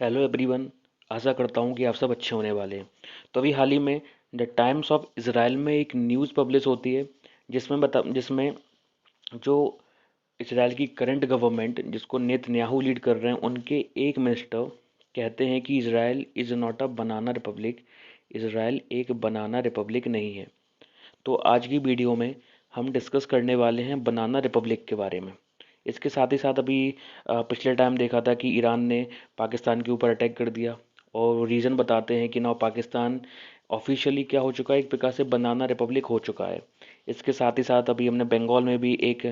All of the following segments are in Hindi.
Hello everyone. आशा करता हूँ कि आप सब अच्छे होने वाले हैं। तो अभी हाल ही में द टाइम्स ऑफ इसराइल में एक न्यूज़ पब्लिश होती है जिसमें जो इसराइल की करंट गवर्नमेंट जिसको नेतन्याहू लीड कर रहे हैं उनके एक मिनिस्टर कहते हैं कि Israel is not a banana Republic. Israel एक बनाना रिपब्लिक नहीं है। तो आज की वीडियो में हम डिस्कस करने वाले हैं बनाना रिपब्लिक के बारे में। इसके साथ ही साथ अभी पिछले टाइम देखा था कि ईरान ने पाकिस्तान के ऊपर अटैक कर दिया और रीज़न बताते हैं कि नाउ पाकिस्तान ऑफिशियली क्या हो चुका है, एक प्रकार से बनाना रिपब्लिक हो चुका है। इसके साथ ही साथ अभी हमने बंगाल में भी एक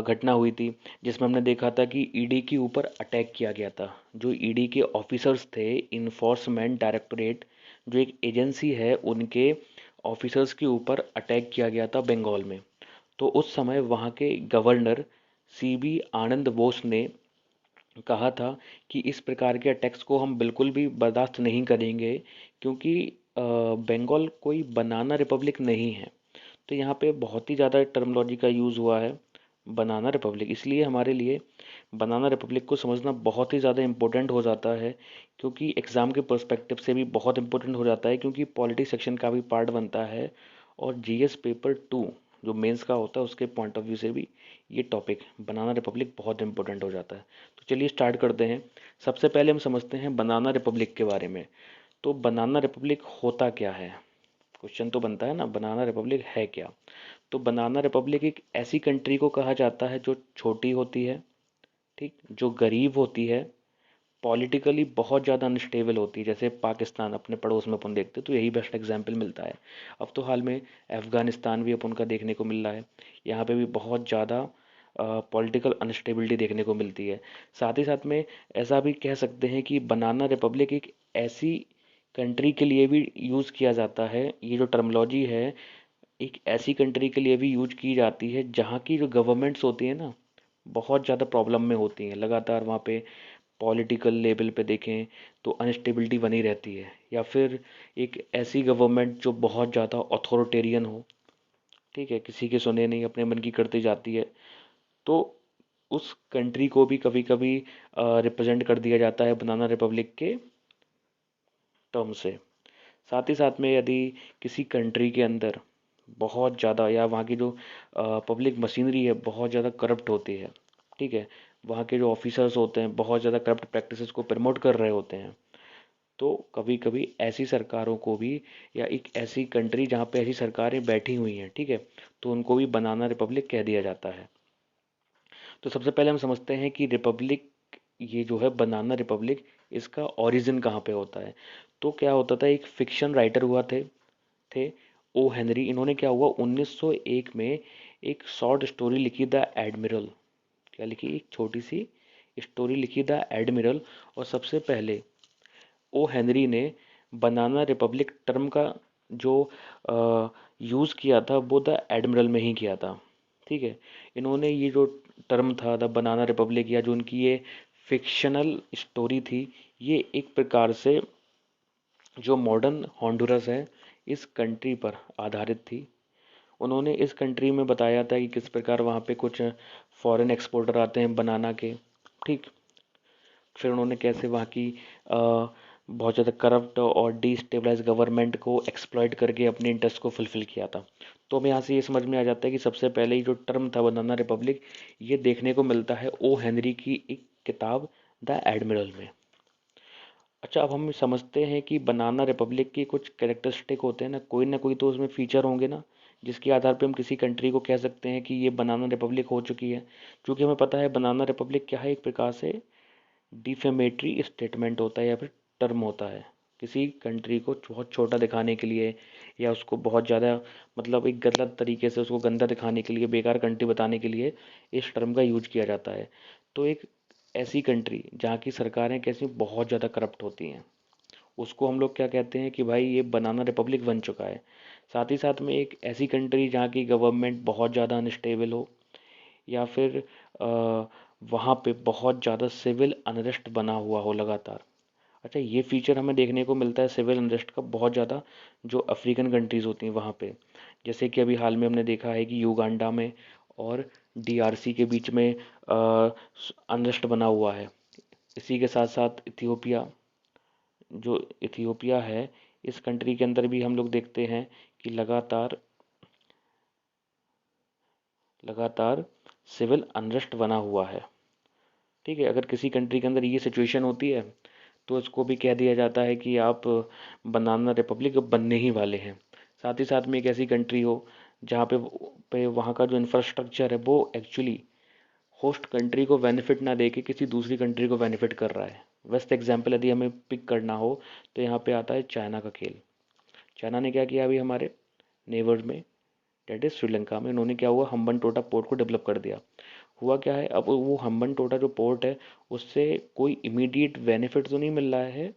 घटना हुई थी जिसमें हमने देखा था कि ईडी के ऊपर अटैक किया गया था। जो ईडी के ऑफिसर्स थे, इन्फोर्समेंट डायरेक्टोरेट जो एक एजेंसी है, उनके ऑफिसर्स के ऊपर अटैक किया गया था बंगाल में। तो उस समय वहाँ के गवर्नर सीबी आनंद बोस ने कहा था कि इस प्रकार के अटैक्स को हम बिल्कुल भी बर्दाश्त नहीं करेंगे, क्योंकि बंगाल कोई बनाना रिपब्लिक नहीं है। तो यहाँ पे बहुत ही ज़्यादा टर्मिनोलॉजी का यूज़ हुआ है, बनाना रिपब्लिक। इसलिए हमारे लिए बनाना रिपब्लिक को समझना बहुत ही ज़्यादा इम्पोर्टेंट हो जाता है, क्योंकि एग्ज़ाम के पर्सपेक्टिव से भी बहुत इम्पोर्टेंट हो जाता है, क्योंकि पॉलिटिक्स सेक्शन का भी पार्ट बनता है और जीएस पेपर 2 जो मेंस का होता है उसके पॉइंट ऑफ व्यू से भी ये टॉपिक बनाना रिपब्लिक बहुत इंपॉर्टेंट हो जाता है। तो चलिए स्टार्ट करते हैं। सबसे पहले हम समझते हैं बनाना रिपब्लिक के बारे में। तो बनाना रिपब्लिक होता क्या है? क्वेश्चन तो बनता है ना, बनाना रिपब्लिक है क्या? तो बनाना रिपब्लिक एक ऐसी कंट्री को कहा जाता है जो छोटी होती है, ठीक, जो गरीब होती है, पॉलिटिकली बहुत ज़्यादा अनस्टेबल होती है। जैसे पाकिस्तान अपने पड़ोस में अपन देखते हैं तो यही बेस्ट एग्जाम्पल मिलता है। अब तो हाल में अफ़गानिस्तान भी अपन का देखने को मिल रहा है। यहाँ पे भी बहुत ज़्यादा पॉलिटिकल अनस्टेबिलिटी देखने को मिलती है। साथ ही साथ में ऐसा भी कह सकते हैं कि बनाना रिपब्लिक एक ऐसी कंट्री के लिए भी यूज़ किया जाता है। ये जो टर्मिनोलॉजी है एक ऐसी कंट्री के लिए भी यूज की जाती है जहाँ की जो गवर्नमेंट्स होती है ना, बहुत ज़्यादा प्रॉब्लम में होती हैं। लगातार वहाँ पे पॉलिटिकल लेवल पे देखें तो अनस्टेबिलिटी बनी रहती है, या फिर एक ऐसी गवर्नमेंट जो बहुत ज़्यादा अथॉरिटेरियन हो, ठीक है, किसी के सुने नहीं अपने मन की करती जाती है। तो उस कंट्री को भी कभी कभी रिप्रेजेंट कर दिया जाता है बनाना रिपब्लिक के टर्म से। साथ ही साथ में यदि किसी कंट्री के अंदर बहुत ज़्यादा या वहाँ की जो पब्लिक मशीनरी है बहुत ज़्यादा करप्ट होती है, ठीक है, वहाँ के जो ऑफिसर्स होते हैं बहुत ज़्यादा करप्ट प्रैक्टिसेस को प्रमोट कर रहे होते हैं, तो कभी कभी ऐसी सरकारों को भी, या एक ऐसी कंट्री जहाँ पे ऐसी सरकारें बैठी हुई हैं, ठीक है, तो उनको भी बनाना रिपब्लिक कह दिया जाता है। तो सबसे पहले हम समझते हैं कि रिपब्लिक, ये जो है बनाना रिपब्लिक, इसका ओरिजिन कहाँ पे होता है। तो क्या होता था, एक फिक्शन राइटर हुआ थे ओ हेनरी। इन्होंने क्या हुआ 1901 में एक शॉर्ट स्टोरी लिखी, द एडमिरल। क्या लिखी? एक छोटी सी स्टोरी लिखी, द एडमिरल। और सबसे पहले ओ हेनरी ने बनाना रिपब्लिक टर्म का जो यूज़ किया था वो द एडमिरल में ही किया था, ठीक है। इन्होंने ये जो टर्म था द बनाना रिपब्लिक, या जो उनकी ये फिक्शनल स्टोरी थी, ये एक प्रकार से जो मॉडर्न हॉन्डुरस है इस कंट्री पर आधारित थी। उन्होंने इस कंट्री में बताया था कि किस प्रकार वहाँ पे कुछ फॉरेन एक्सपोर्टर आते हैं बनाना के, ठीक। फिर उन्होंने कैसे वहाँ की बहुत ज़्यादा करप्ट और डिस्टेबलाइज गवर्नमेंट को एक्सप्लॉइट करके अपने इंटरेस्ट को फुलफिल किया था। तो हमें यहाँ से ये समझ में आ जाता है कि सबसे पहले ये जो टर्म था बनाना रिपब्लिक, ये देखने को मिलता है ओ हेनरी की एक किताब द एडमिरल में। अच्छा, अब हम समझते हैं कि बनाना रिपब्लिक की कुछ कैरेक्टरिस्टिक होते हैं ना कोई तो उसमें फीचर होंगे ना, जिसके आधार पे हम किसी कंट्री को कह सकते हैं कि ये बनाना रिपब्लिक हो चुकी है। क्योंकि हमें पता है बनाना रिपब्लिक क्या है, एक प्रकार से डिफेमेटरी स्टेटमेंट होता है या फिर टर्म होता है। किसी कंट्री को बहुत छोटा दिखाने के लिए, या उसको बहुत ज़्यादा, मतलब एक गलत तरीके से उसको गंदा दिखाने के लिए, बेकार कंट्री बताने के लिए इस टर्म का यूज किया जाता है। तो एक ऐसी कंट्री जहाँ की सरकारें कैसी बहुत ज़्यादा करप्ट होती हैं, उसको हम लोग क्या कहते हैं कि भाई ये बनाना रिपब्लिक बन चुका है। साथ ही साथ में एक ऐसी कंट्री जहाँ की गवर्नमेंट बहुत ज़्यादा अनस्टेबल हो, या फिर वहाँ पे बहुत ज़्यादा सिविल अनरेस्ट बना हुआ हो लगातार। अच्छा, ये फीचर हमें देखने को मिलता है सिविल अनरेस्ट का बहुत ज़्यादा जो अफ्रीकन कंट्रीज़ होती हैं वहाँ पे। जैसे कि अभी हाल में हमने देखा है कि युगांडा में और डीआरसी के बीच में अनरेस्ट बना हुआ है। इसी के साथ साथ इथियोपिया, जो इथियोपिया है, इस कंट्री के अंदर भी हम लोग देखते हैं कि लगातार लगातार सिविल अनरेस्ट बना हुआ है। ठीक है, अगर किसी कंट्री के अंदर ये सिचुएशन होती है तो इसको भी कह दिया जाता है कि आप बनाना रिपब्लिक बनने ही वाले हैं। साथ ही साथ में एक ऐसी कंट्री हो जहाँ पे वहाँ का जो इंफ्रास्ट्रक्चर है वो एक्चुअली होस्ट कंट्री को बेनिफिट ना दे के किसी दूसरी कंट्री को बेनिफिट कर रहा है। बेस्ट एग्जाम्पल यदि हमें पिक करना हो तो यहाँ पे आता है चाइना का खेल। चाइना ने क्या किया, अभी हमारे नेबर्स में, डेट इज श्रीलंका में, उन्होंने क्या हुआ, हम्बन टोटा पोर्ट को डेवलप कर दिया। हुआ क्या है, अब वो हम्बन टोटा जो पोर्ट है उससे कोई इमीडिएट बेनिफिट तो नहीं मिल रहा है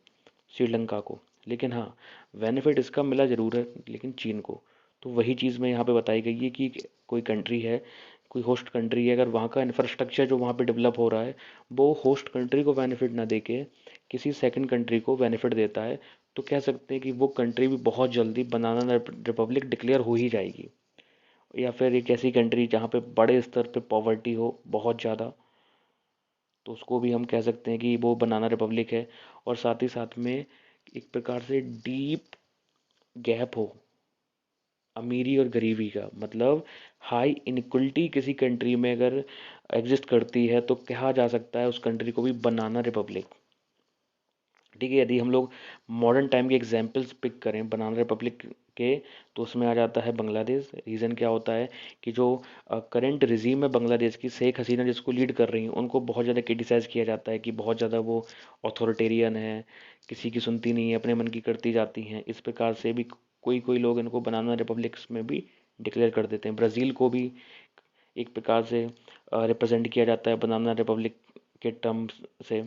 श्रीलंका को, लेकिन हाँ बेनिफिट इसका मिला ज़रूर है, लेकिन चीन को। तो वही चीज़ में यहाँ पे बताई गई है कि कोई कंट्री है, कोई होस्ट कंट्री है, अगर वहाँ का इंफ्रास्ट्रक्चर जो वहाँ पे डेवलप हो रहा है वो होस्ट कंट्री को बेनिफिट ना देके किसी सेकंड कंट्री को बेनिफिट देता है, तो कह सकते हैं कि वो कंट्री भी बहुत जल्दी बनाना रिपब्लिक डिक्लेयर हो ही जाएगी। या फिर एक ऐसी कंट्री जहाँ पे बड़े स्तर पे पॉवर्टी हो बहुत ज़्यादा, तो उसको भी हम कह सकते हैं कि वो बनाना रिपब्लिक है। और साथ ही साथ में एक प्रकार से डीप गैप हो अमीरी और गरीबी का, मतलब हाई इनक्वलिटी किसी कंट्री में अगर एग्जिस्ट करती है तो कहा जा सकता है उस कंट्री को भी बनाना रिपब्लिक। ठीक है, यदि हम लोग मॉडर्न टाइम के एग्जांपल्स पिक करें बनाना रिपब्लिक के, तो उसमें आ जाता है बांग्लादेश। रीज़न क्या होता है कि जो करंट रिजीम है बांग्लादेश की, शेख हसीना जिसको लीड कर रही हैं, उनको बहुत ज़्यादा क्रिटिसाइज़ किया जाता है कि बहुत ज़्यादा वो ऑथोरिटेरियन है, किसी की सुनती नहीं है, अपने मन की करती जाती हैं। इस प्रकार से भी कोई कोई लोग इनको बनाना रिपब्लिक्स में भी डिक्लेयर कर देते हैं। ब्राज़ील को भी एक प्रकार से रिप्रेजेंट किया जाता है बनाना रिपब्लिक के टर्म्स से।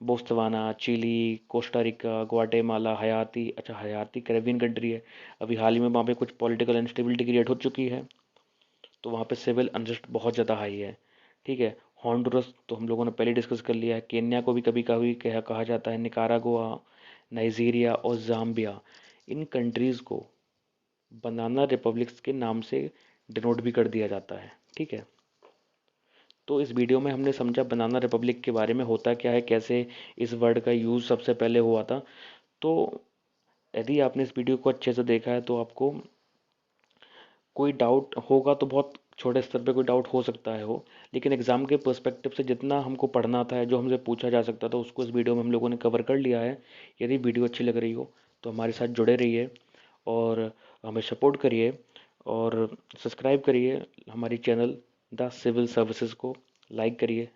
Botswana, Chile, Costa Rica, Guatemala, Haiti, अच्छा हयाती कैरेबियन कंट्री है, अभी हाल ही में वहाँ पे कुछ पॉलिटिकल इंस्टेबिलिटी क्रिएट हो चुकी है, तो वहाँ पे सिविल अनरेस्ट बहुत ज़्यादा हाई है। ठीक है, हॉन्डुरस तो हम लोगों ने पहले डिस्कस कर लिया है। केन्या को भी कभी कभी कहा जाता है, निकारागुआ, नाइजीरिया और जाम्बिया, इन कंट्रीज़ को बनाना रिपब्लिक्स के नाम से डिनोट भी कर दिया जाता है। ठीक है, तो इस वीडियो में हमने समझा बनाना रिपब्लिक के बारे में होता क्या है, कैसे इस वर्ड का यूज़ सबसे पहले हुआ था। तो यदि आपने इस वीडियो को अच्छे से देखा है तो आपको कोई डाउट होगा तो बहुत छोटे स्तर पे कोई डाउट हो सकता है हो, लेकिन एग्ज़ाम के पर्सपेक्टिव से जितना हमको पढ़ना था, जो हमसे पूछा जा सकता था, उसको इस वीडियो में हम लोगों ने कवर कर लिया है। यदि वीडियो अच्छी लग रही हो तो हमारे साथ जुड़े रहिए और हमें सपोर्ट करिए और सब्सक्राइब करिए हमारी चैनल द सिविल सर्विसेज को, लाइक करिए।